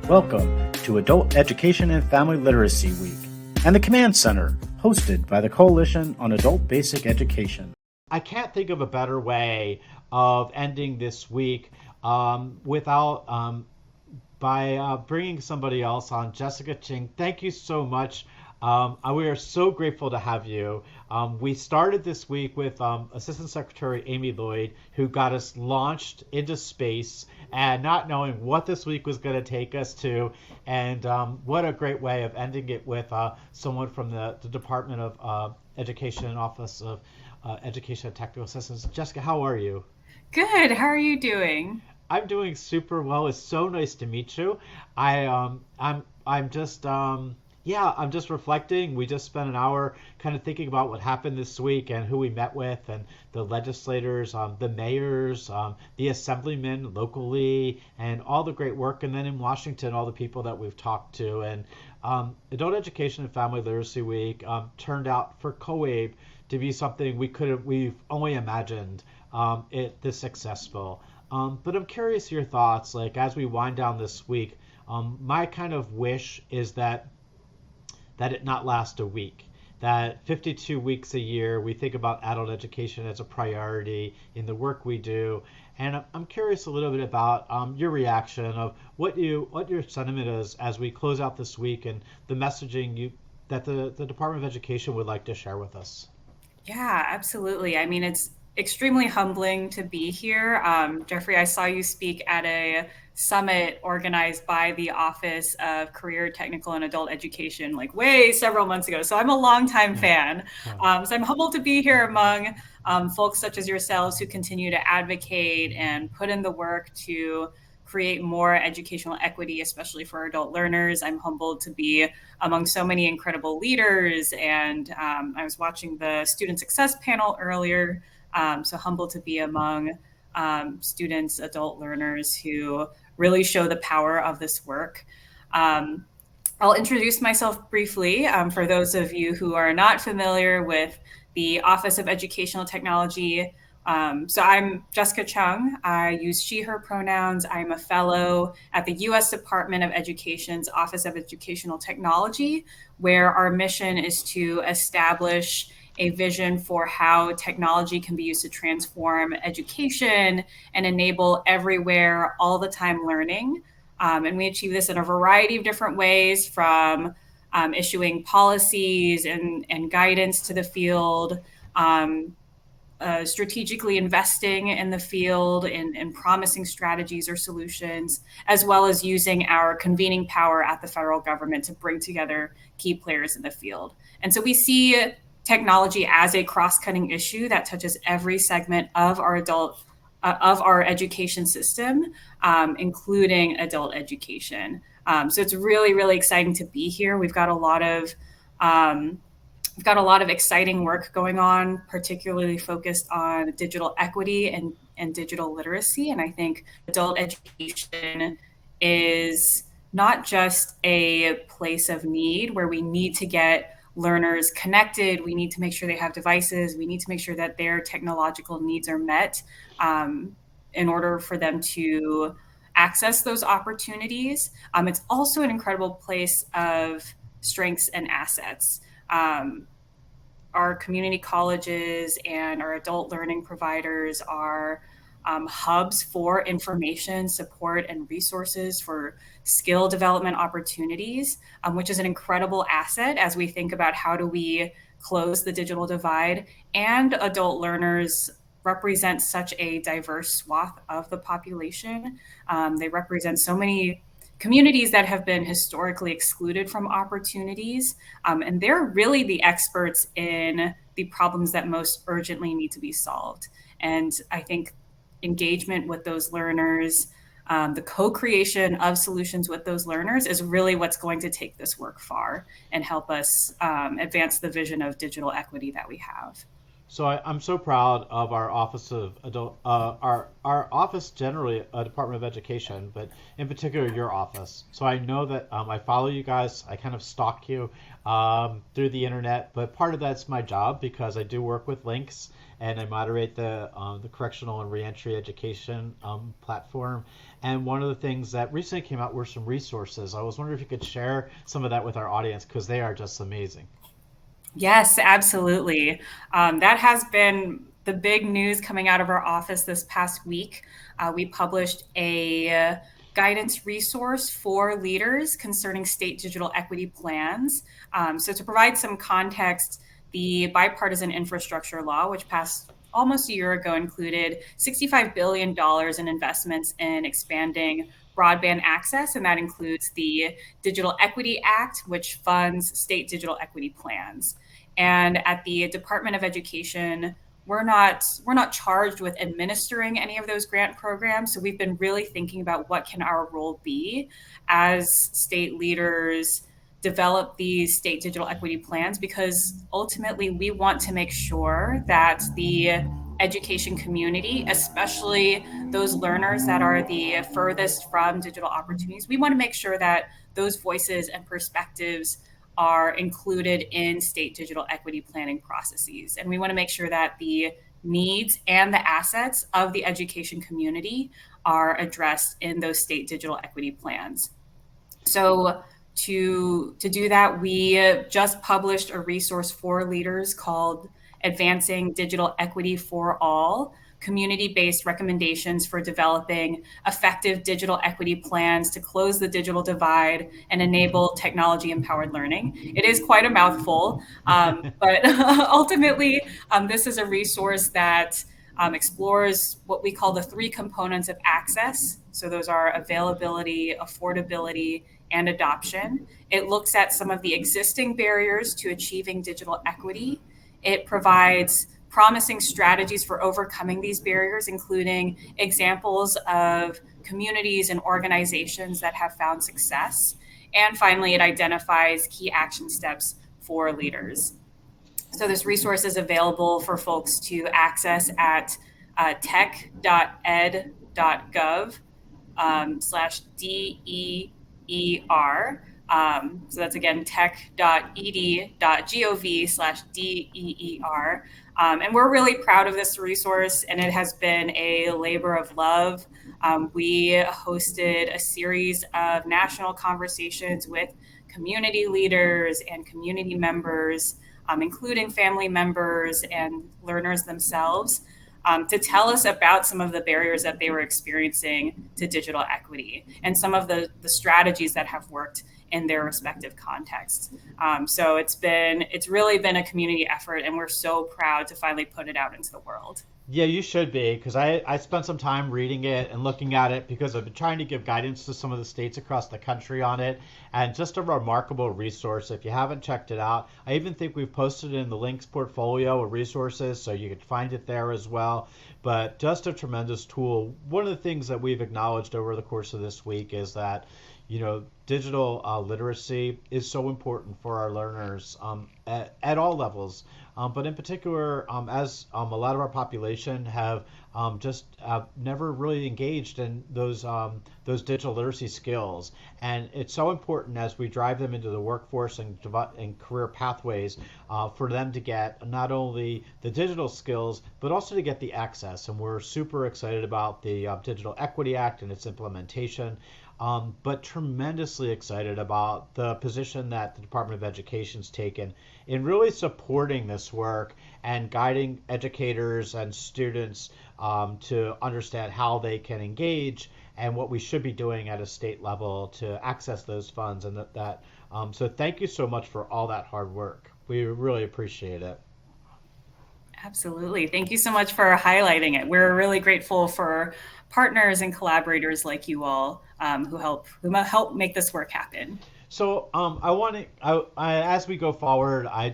Welcome to Adult Education and Family Literacy Week and the Command Center, hosted by the Coalition on Adult Basic Education. I can't think of a better way of ending this week without by bringing somebody else on. Jessica Chng, thank you so much. We are so grateful to have you. We started this week with Assistant Secretary Amy Lloyd, who got us launched into space and not knowing what this week was going to take us to. And what a great way of ending it with someone from the Department of Education and Office of Education and Technical Assistance. Jessica, how are you? Good. How are you doing? I'm doing super well. It's so nice to meet you. I'm just I'm just reflecting. We just spent an hour kind of thinking about what happened this week and who we met with and the legislators, the mayors, the assemblymen locally, and all the great work. And then in Washington, all the people that we've talked to. And Adult Education and Family Literacy Week turned out for COABE to be something we've only imagined it this successful. But I'm curious your thoughts, like as we wind down this week. My kind of wish is that it not last a week. That 52 weeks a year, we think about adult education as a priority in the work we do. And I'm curious a little bit about your reaction of what your sentiment is as we close out this week and the messaging that the Department of Education would like to share with us. Yeah, absolutely. I mean, it's extremely humbling to be here. Jeffrey, I saw you speak at a summit organized by the Office of Career, Technical, and Adult Education, like way several months ago. So I'm a longtime fan. So I'm humbled to be here among folks such as yourselves who continue to advocate and put in the work to create more educational equity, especially for adult learners. I'm humbled to be among so many incredible leaders. And I was watching the student success panel earlier. So humbled to be among students, adult learners who really show the power of this work. I'll introduce myself briefly for those of you who are not familiar with the Office of Educational Technology. So I'm Jessica Chng. I use she, her pronouns. I'm a fellow at the U.S. Department of Education's Office of Educational Technology, where our mission is to establish a vision for how technology can be used to transform education and enable everywhere, all the time learning. And we achieve this in a variety of different ways, from issuing policies and guidance to the field, strategically investing in the field in promising strategies or solutions, as well as using our convening power at the federal government to bring together key players in the field. And so we see technology as a cross-cutting issue that touches every segment of our education system, including adult education. So it's really, really exciting to be here. We've got a lot of exciting work going on, particularly focused on digital equity and digital literacy. And I think adult education is not just a place of need where we need to get learners connected. We need to make sure they have devices. We need to make sure that their technological needs are met in order for them to access those opportunities. It's also an incredible place of strengths and assets. Our community colleges and our adult learning providers are hubs for information, support, and resources for skill development opportunities, which is an incredible asset as we think about how do we close the digital divide. And adult learners represent such a diverse swath of the population. They represent so many communities that have been historically excluded from opportunities. And they're really the experts in the problems that most urgently need to be solved. And I think engagement with those learners, the co-creation of solutions with those learners is really what's going to take this work far and help us advance the vision of digital equity that we have. So I'm so proud of our Office of Adult, our office generally, Department of Education, but in particular your office. So I know that I follow you guys. I kind of stalk you through the internet, but part of that's my job because I do work with links and I moderate the correctional and reentry education platform. And one of the things that recently came out were some resources. I was wondering if you could share some of that with our audience because they are just amazing. Yes, absolutely. That has been the big news coming out of our office this past week. We published a guidance resource for leaders concerning state digital equity plans. So, to provide some context, the bipartisan infrastructure law, which passed almost a year ago, included $65 billion in investments in expanding broadband access, and that includes the Digital Equity Act, which funds state digital equity plans. And at the Department of Education, we're not charged with administering any of those grant programs. So we've been really thinking about what can our role be as state leaders develop these state digital equity plans, because ultimately we want to make sure that the education community, especially those learners that are the furthest from digital opportunities, we want to make sure that those voices and perspectives are included in state digital equity planning processes. And we want to make sure that the needs and the assets of the education community are addressed in those state digital equity plans. So to do that, we just published a resource for leaders called Advancing Digital Equity for All, community-based recommendations for developing effective digital equity plans to close the digital divide and enable technology-empowered learning. It is quite a mouthful, but ultimately, this is a resource that explores what we call the three components of access. So those are availability, affordability, and adoption. It looks at some of the existing barriers to achieving digital equity. It provides promising strategies for overcoming these barriers, including examples of communities and organizations that have found success. And finally, it identifies key action steps for leaders. So this resource is available for folks to access at tech.ed.gov /DEER. So that's again tech.ed.gov/DEER. And we're really proud of this resource, and it has been a labor of love. We hosted a series of national conversations with community leaders and community members, including family members and learners themselves, to tell us about some of the barriers that they were experiencing to digital equity and some of the strategies that have worked in their respective contexts. So it's really been a community effort, and we're so proud to finally put it out into the world. Yeah, you should be, because I spent some time reading it and looking at it because I've been trying to give guidance to some of the states across the country on it. And just a remarkable resource. If you haven't checked it out, I even think we've posted it in the links portfolio of resources, so you can find it there as well. But just a tremendous tool. One of the things that we've acknowledged over the course of this week is that digital literacy is so important for our learners at all levels. But in particular, as a lot of our population have just never really engaged in those digital literacy skills, and it's so important as we drive them into the workforce and career pathways for them to get not only the digital skills but also to get the access. And we're super excited about the Digital Equity Act and its implementation. But tremendously excited about the position that the Department of Education's taken in really supporting this work and guiding educators and students to understand how they can engage and what we should be doing at a state level to access those funds. And so thank you so much for all that hard work. We really appreciate it. Absolutely. Thank you so much for highlighting it. We're really grateful for partners and collaborators like you all, who help make this work happen. So I want to, as we go forward, I'm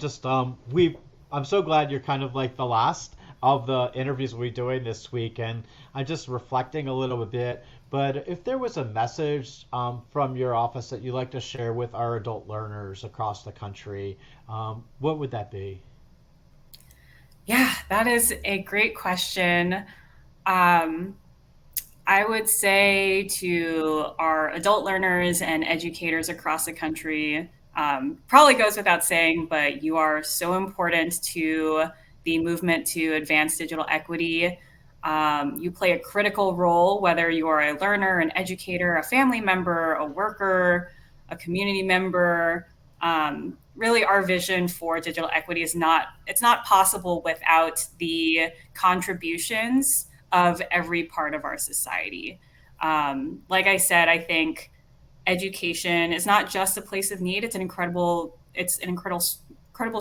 so glad you're kind of like the last of the interviews we're doing this week, and I'm just reflecting a little bit. But if there was a message from your office that you'd like to share with our adult learners across the country, what would that be? Yeah, that is a great question. Um, I would say to our adult learners and educators across the country, probably goes without saying, but you are so important to the movement to advance digital equity. You play a critical role, whether you are a learner, an educator, a family member, a worker, a community member. Really, our vision for digital equity is it's not possible without the contributions of every part of our society. Like I said, I think education is not just a place of need; it's an incredible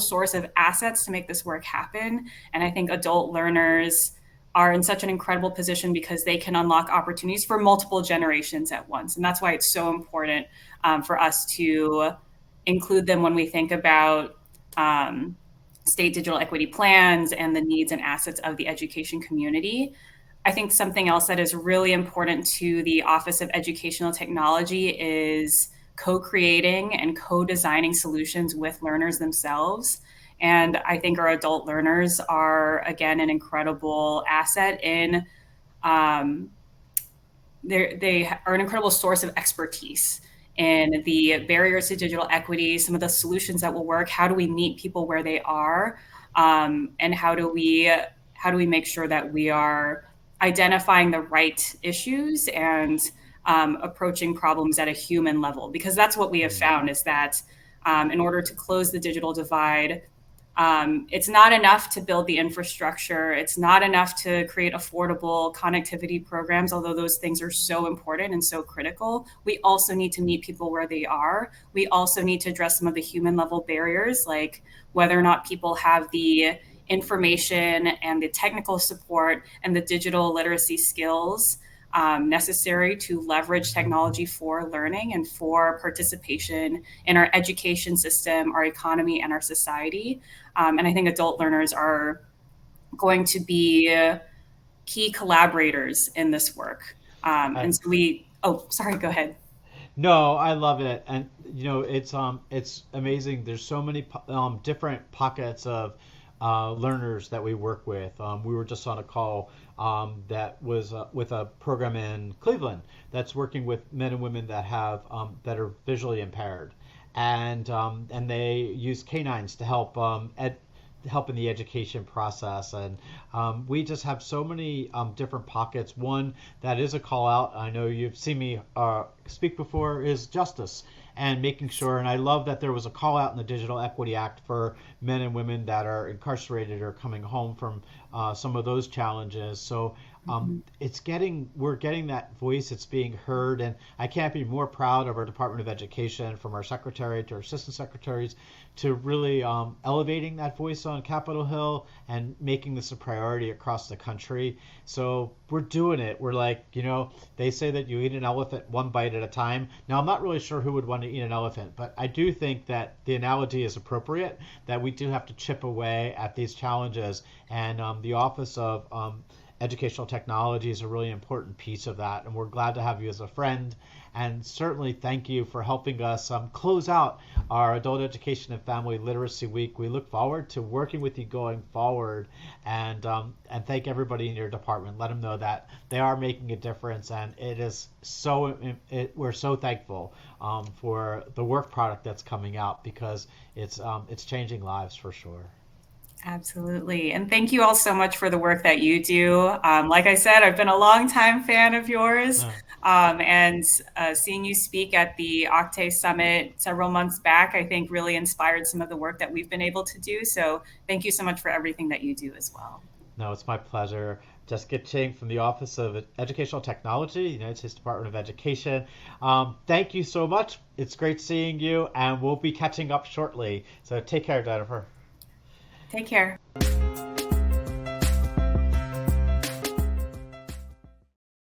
source of assets to make this work happen. And I think adult learners are in such an incredible position because they can unlock opportunities for multiple generations at once. And that's why it's so important for us to include them when we think about um, state digital equity plans and the needs and assets of the education community. I think something else that is really important to the Office of Educational Technology is co creating and co designing solutions with learners themselves. And I think our adult learners are, again, an incredible asset in um, they are an incredible source of expertise in the barriers to digital equity, some of the solutions that will work. How do we meet people where they are, and how do we make sure that we are identifying the right issues and approaching problems at a human level? Because that's what we have found is that in order to close the digital divide, it's not enough to build the infrastructure. It's not enough to create affordable connectivity programs, although those things are so important and so critical. We also need to meet people where they are. We also need to address some of the human level barriers, like whether or not people have the information and the technical support and the digital literacy skills necessary to leverage technology for learning and for participation in our education system, our economy, and our society. And I think adult learners are going to be key collaborators in this work. I, And so sorry, go ahead. No, I love it, and it's amazing. There's so many different pockets of learners that we work with. We were just on a call that was with a program in Cleveland that's working with men and women that are visually impaired, and they use canines to help in the education process. And we just have so many different pockets. One that is a call out, I know you've seen me speak before, is justice and making sure. And I love that there was a call out in the Digital Equity Act for men and women that are incarcerated or coming home from some of those challenges. So we're getting that voice, it's being heard, and I can't be more proud of our Department of Education, from our secretary to our assistant secretaries, to really elevating that voice on Capitol Hill and making this a priority across the country. So we're doing it. We're like, they say that you eat an elephant one bite at a time. Now, I'm not really sure who would want to eat an elephant, but I do think that the analogy is appropriate, that we do have to chip away at these challenges. And the Office of Educational Technology is a really important piece of that. And we're glad to have you as a friend. And certainly thank you for helping us close out our Adult Education and Family Literacy Week. We look forward to working with you going forward, and thank everybody in your department. Let them know that they are making a difference, and we're so thankful for the work product that's coming out, because it's changing lives for sure. Absolutely. And thank you all so much for the work that you do. Like I said, I've been a longtime fan of yours. Uh, And seeing you speak at the Octave Summit several months back, I think really inspired some of the work that we've been able to do. So thank you so much for everything that you do as well. no, it's my pleasure. Jessica Chng from the Office of Educational Technology, United States Department of Education. Thank you so much. It's great seeing you, and we'll be catching up shortly. So take care, Jennifer. Take care.